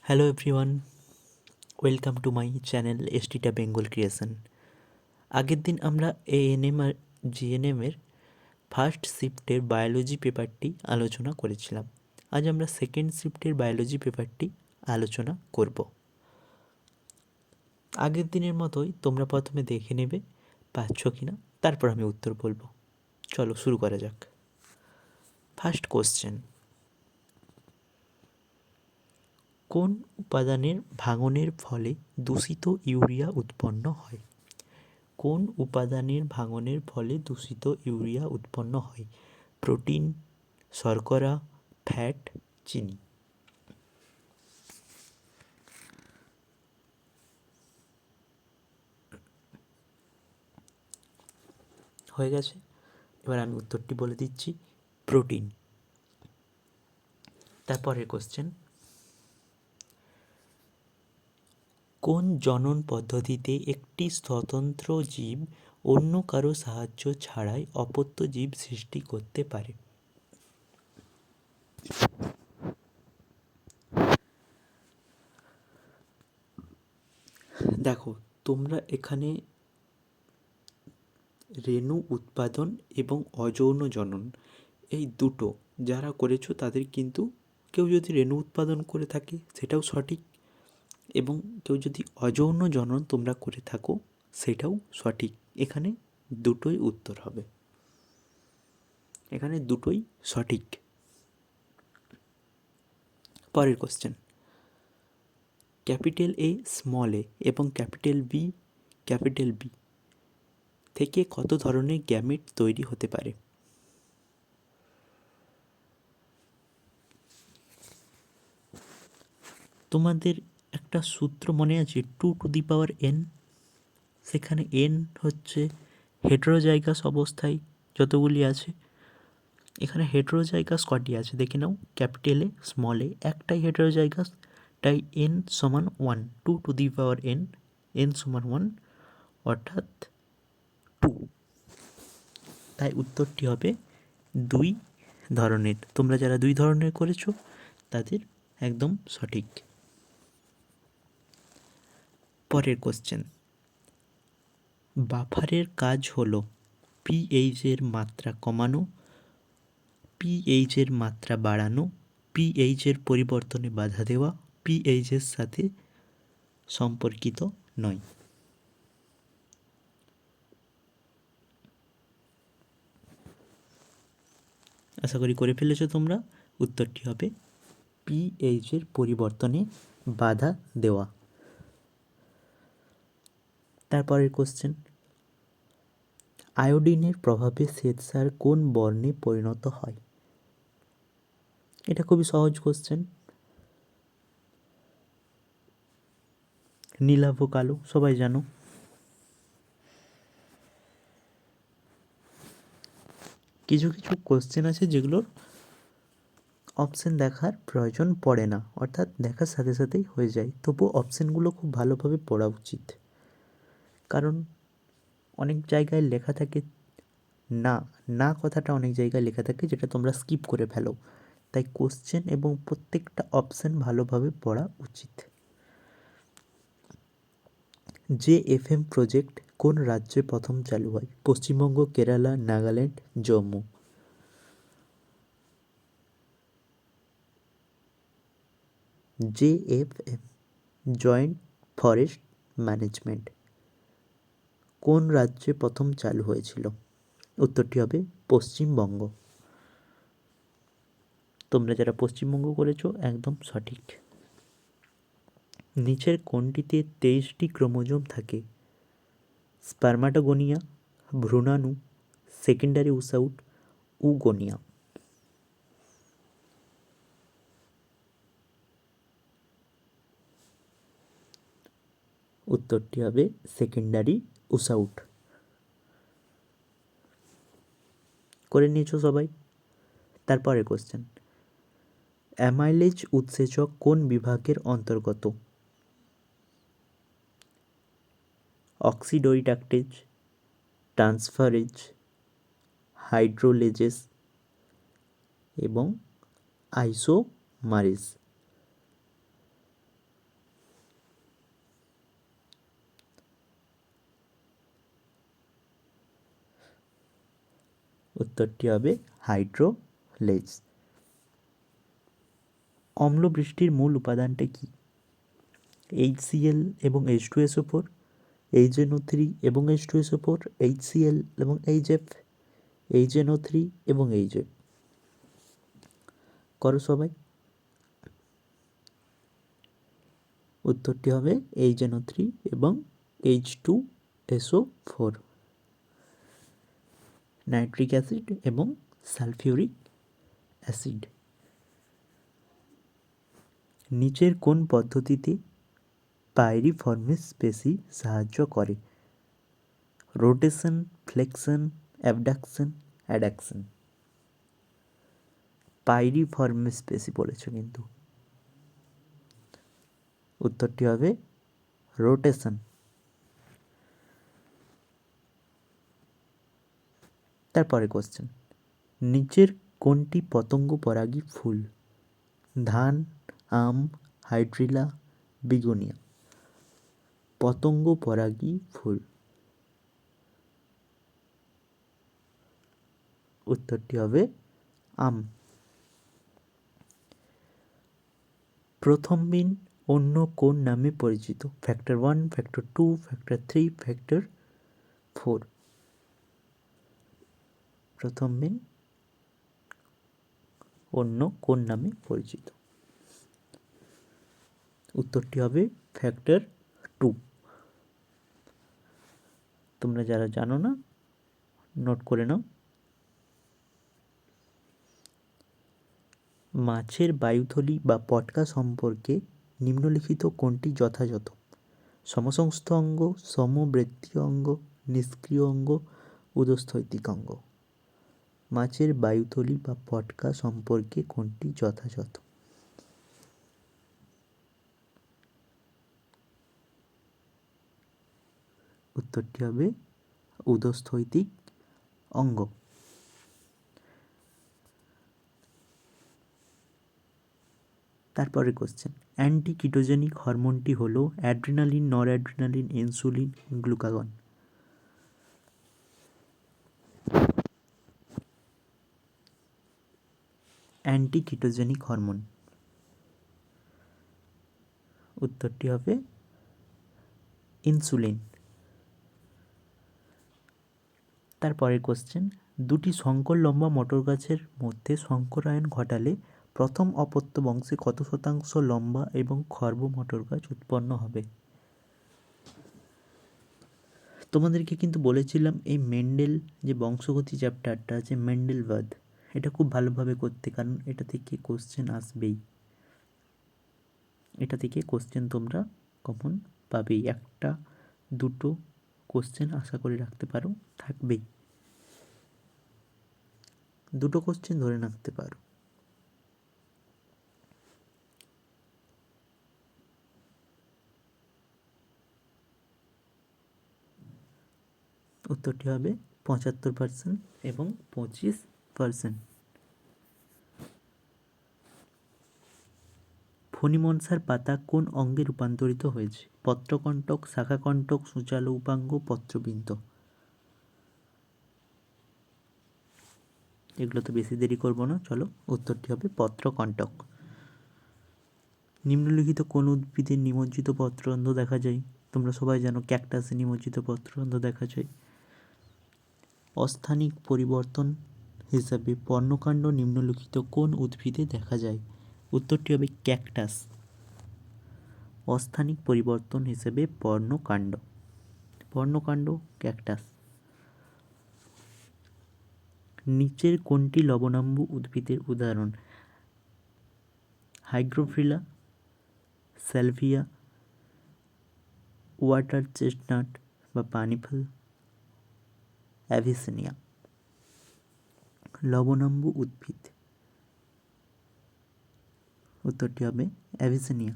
Hello everyone, welcome to my channel এসটিটা Bengal creation. আগের দিন আমরা এএনএম আর জিএনএমের ফার্স্ট শিফটের বায়োলজি পেপারটি আলোচনা করেছিলাম। আজ আমরা সেকেন্ড শিফটের বায়োলজি পেপারটি আলোচনা করব। আগের দিনের মতোই তোমরা প্রথমে দেখে নেবে পাচ্ছ কি না, তারপর আমি উত্তর বলবো। চলো শুরু করা যাক। ফার্স্ট কোশ্চেন: কোন উপাদানের ভাঙনের ফলে দূষিত ইউরিয়া উৎপন্ন হয়? কোন উপাদানের ভাঙনের ফলে দূষিত ইউরিয়া উৎপন্ন হয়? প্রোটিন, শর্করা, ফ্যাট, চিনি। হয়ে গেছে, এবার আমি উত্তরটি বলে দিচ্ছি, প্রোটিন। তারপরের কোশ্চেন: কোন জনন পদ্ধতিতে একটি স্বতন্ত্র জীব অন্য কারো সাহায্য ছাড়াই অপত্য জীব সৃষ্টি করতে পারে? দেখো, তোমরা এখানে রেণু উৎপাদন এবং অযৌন জনন এই দুটো যারা করেছো তাদের কিন্তু কেউ যদি রেণু উৎপাদন করে থাকে সেটাও সঠিক, এবং কেউ যদি অযৌন জনন তোমরা করে থাকো সেটাও সঠিক। এখানে দুটোই উত্তর হবে, এখানে দুটোই সঠিক। পরের কোশ্চেন: ক্যাপিটাল এ স্মল এ এবং ক্যাপিটাল বি থেকে কত ধরনের গ্যামেট তৈরি হতে পারে? তোমাদের একটা সূত্র মনে আছে, 2^n। সেখানে n হচ্ছে হেটেরোজাইগাস অবস্থায় যতগুলি আছে, এখানে হেটেরোজাইগাস কটি আছে দেখে নাও। ক্যাপিটাল এ স্মল এ একটাই হেটেরোজাইগাস, তাই n সমান 1, 2^n, n সমান 1 অর্থাৎ 2। তাই উত্তরটি হবে 2 ধরনের। তোমরা যারা 2 ধরনের করেছো তাদের একদম সঠিক। পরের কোশ্চেন: বাফারের কাজ হলো পিএইচের মাত্রা কমানো, পিএইচের মাত্রা বাড়ানো, পিএইচের পরিবর্তনে বাধা দেওয়া, পিএইচের সাথে সম্পর্কিত নয়। আশা করি করে ফেলেছো তোমরা। উত্তরটি হবে পিএইচের পরিবর্তনে বাধা দেওয়া। তারপরের কোশ্চেন: আয়োডিনের প্রভাবে শ্বেতসার কোন বর্ণে পরিণত হয়? এটা খুবই সহজ কোশ্চেন, নীলাভ কালো, সবাই জানো। কিছু কিছু কোশ্চেন আছে যেগুলোর অপশান দেখার প্রয়োজন পড়ে না, অর্থাৎ দেখার সাথে সাথেই হয়ে যায়, তবু অপশানগুলো খুব ভালোভাবে পড়া উচিত। কারণ অনেক জায়গায় লেখা থাকে না, না কথাটা অনেক জায়গায় লেখা থাকে যেটা তোমরা স্কিপ করে ফেলো। তাই কোশ্চেন এবং প্রত্যেকটা অপশান ভালোভাবে পড়া উচিত। JFM প্রজেক্ট কোন রাজ্যে প্রথম চালু হয়? Paschimbanga, Kerala, Nagaland, Jammu. JFM joint forest management কোন রাজ্যে প্রথম চালু হয়েছিল? উত্তরটি হবে পশ্চিমবঙ্গ। তোমরা যারা পশ্চিমবঙ্গ করেছো একদম সঠিক। নিচের কোনটিতে 23টি ক্রোমোজোম থাকে? স্পার্মাটোগোনিয়া, ভ্রূণাণু, সেকেন্ডারি উসাউট, উগোনিয়া। উত্তরটি হবে সেকেন্ডারি উসাউট। করে নিয়েছো সবাই। তারপরে কোশ্চেন: অ্যামাইলেজ উৎসেচক কোন বিভাগের অন্তর্গত? অক্সিডোইডাকটেজ, ট্রান্সফারেজ, হাইড্রোলেজেস এবং আইসোমারেজ। উত্তরটি হবে হাইড্রোলেজ। অম্ল বৃষ্টির মূল উপাদানটা কি? HCl এবং H2SO4, HNO3 এবং H2SO4, HCl এবং HF, HNO3 এবং HF। করো সবাই। উত্তরটি হবে HNO3 এবং H2SO4। নাইট্রিক অ্যাসিড এবং সালফিউরিক অ্যাসিড। নিচের কোন পদ্ধতিতে পাইরিফর্মিস স্পেসি সাহায্য করে? Rotation, flexion, abduction, addiction. Piriformis Spacey বলেছে কিন্তু। উত্তরটি হবে রোটেশন। তারপরে কোশ্চেন, নিচের কোনটি পতঙ্গ পরাগী ফুল? ধান, আম, হাইড্রিলা, বিগোনিয়া। পতঙ্গ পরাগী ফুল। উত্তরটি হবে আম। প্রথম বিন অন্য কোন নামে পরিচিত? Factor 1, factor 2, factor 3, factor 4। প্রথম বিন অন্য কোন নামে পরিচিত? উত্তরটি হবে ফ্যাক্টর 2। তোমরা যারা জানো না নোট করে নাও। মাছের বায়ুথলি বা পটকা সম্পর্কে নিম্নলিখিত কোনটি যথাযথ? সমসংস্থ অঙ্গ, সমবৃত্তীয় অঙ্গ, নিষ্ক্রিয় অঙ্গ, উদস্থৈতিক অঙ্গ। মাছের বায়ুথলি বা পটকা সম্পর্কে কোনটি যথাযথ? উত্তরটি হবে উদস্থৈতিক অঙ্গ। তারপরে কোশ্চেন, অ্যান্টিকিটোজেনিক হরমোনটি হলো adrenaline, noradrenaline, insulin, glucagon. Antiketogenic হরমোন। উত্তরটি হবে ইনসুলিন। তারপরে কোশ্চেন, দুটি শঙ্কর লম্বা মটর গাছের মধ্যে শঙ্করায়ন ঘটালে প্রথম অপত্য বংশে কত শতাংশ লম্বা এবং খর্ব মটর গাছ উৎপন্ন হবে? তোমাদেরকে কিন্তু বলেছিলাম এই মেন্ডেল যে বংশগতি চ্যাপ্টারটা আছে, মেন্ডেলবাদ, এটা খুব ভালোভাবে করতে, কারণ এটা থেকে কোশ্চেন আসবেই। এটা থেকে কোশ্চেন তোমরা কমন পাবেই, একটা দুটো কোশ্চেন আশা করে রাখতে পারো, থাকবেই। দুটো কোশ্চেন ধরে রাখতে পারো। উত্তরটি হবে 75% এবং 25%। ফণিমনসার পাতা কোন অঙ্গে রূপান্তরিত হয়েছে? পত্রকণ্টক, শাখাকণ্টক, সূচালো উপাঙ্গ, পত্রবিন্দ। এগুলো তো বেশি দেরি করব না, চলো। উত্তরটি হবে পত্রকণ্টক। নিম্নলিখিত কোন উদ্ভিদের নিমজ্জিত পত্ররন্ধ্র দেখা যায়? তোমরা সবাই জানো ক্যাকটাসে নিমজ্জিত পত্ররন্ধ্র দেখা যায়। অস্থানিক পরিবর্তন হিসাবে পর্ণকাণ্ড নিম্নলিখিত কোন উদ্ভিদে দেখা যায়? উত্তরটি হবে ক্যাকটাস। অস্থানিক পরিবর্তন হিসেবে পর্ণকাণ্ড, পর্ণকাণ্ড ক্যাকটাস। নিচের কোনটি লবণাম্বু উদ্ভিদের উদাহরণ? হাইগ্রোফিলা, স্যালভিয়া, ওয়াটার চেস্টনাট বা পানিফল, অ্যাভিসিনিয়া। লবণাম্বু উদ্ভিদ। উত্তরটি হবে অ্যাভিসিনিয়া।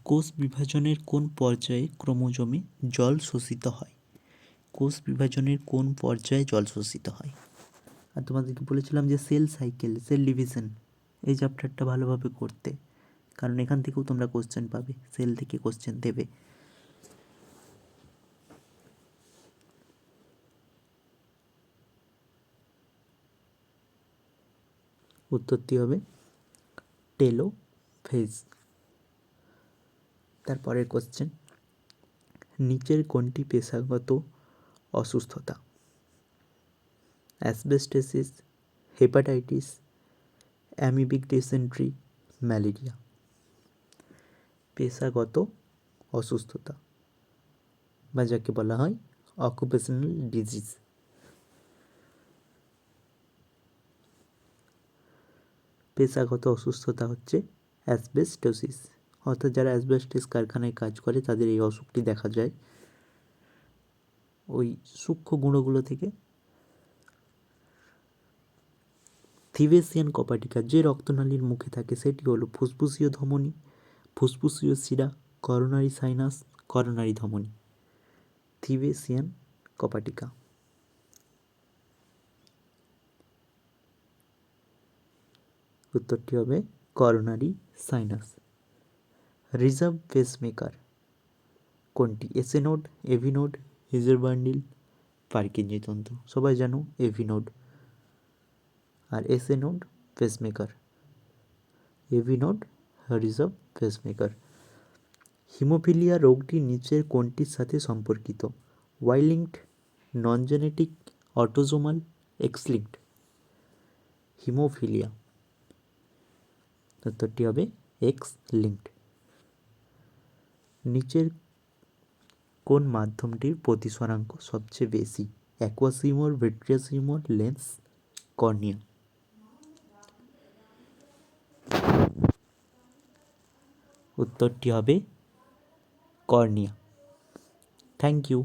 কোষ বিভাজনের কোন পর্যায়ে ক্রোমোজোমে জল শোষিত হয়? কোষ বিভাজনের কোন পর্যায়ে জল শোষিত হয়? আর তোমাদেরকে বলেছিলাম যে সেল সাইকেল, সেল ডিভিশন, এই চ্যাপ্টারটা ভালোভাবে করতে, কারণ এখান থেকেও তোমরা কোশ্চেন পাবে, সেল থেকে কোশ্চেন দেবে। উত্তরটি হবে টেলোফেজ। তারপরের কোশ্চেন, নিচের কোনটি পেশাগত অসুস্থতা? Asbestosis, hepatitis, amoebic dysentery, malaria. পেশাগত অসুস্থতা বা যাকে বলা হয় অকুপেশনাল ডিজিজ। পেশাগত অসুস্থতা হচ্ছে অ্যাসবেস্টোসিস, অর্থাৎ যারা অ্যাসবেস্টস কারখানায় কাজ করে তাদের এই অসুখটি দেখা যায় ওই সূক্ষ্ম গুঁড়োগুলো থেকে। থিবেসিয়ান কপাটিকা যে রক্তনালীর মুখে থাকে সেটি হলো ফুসফুসীয় ধমনী, ফুসফুসীয় শিরা, করোনারি সাইনাস, করোনারি ধমনী। থিবেসিয়ান কপাটিকা। উত্তরটি হবে করোনারি সাইনাস। রিজার্ভ পেসমেকার কোনটি? এসএ নোড, এভি নোড, হিজের বান্ডিল, পার্কিনজি তন্তু। সবাই জানো এভি নোড। আর SA node pacemaker, AV node reserve pacemaker. Haemophilia রোগটি নিচের কোনটির সাথে সম্পর্কিত? Y linked, non genetic, autosomal, X linked. Haemophilia উত্তরটি হবে এক্স লিঙ্কড। নিচের কোন মাধ্যমটির প্রতিসরাঙ্ক সবচেয়ে বেশি? Aqueous humour, vitreous humour, lens, cornea. উত্তরটি হবে কর্নিয়া। Thank you.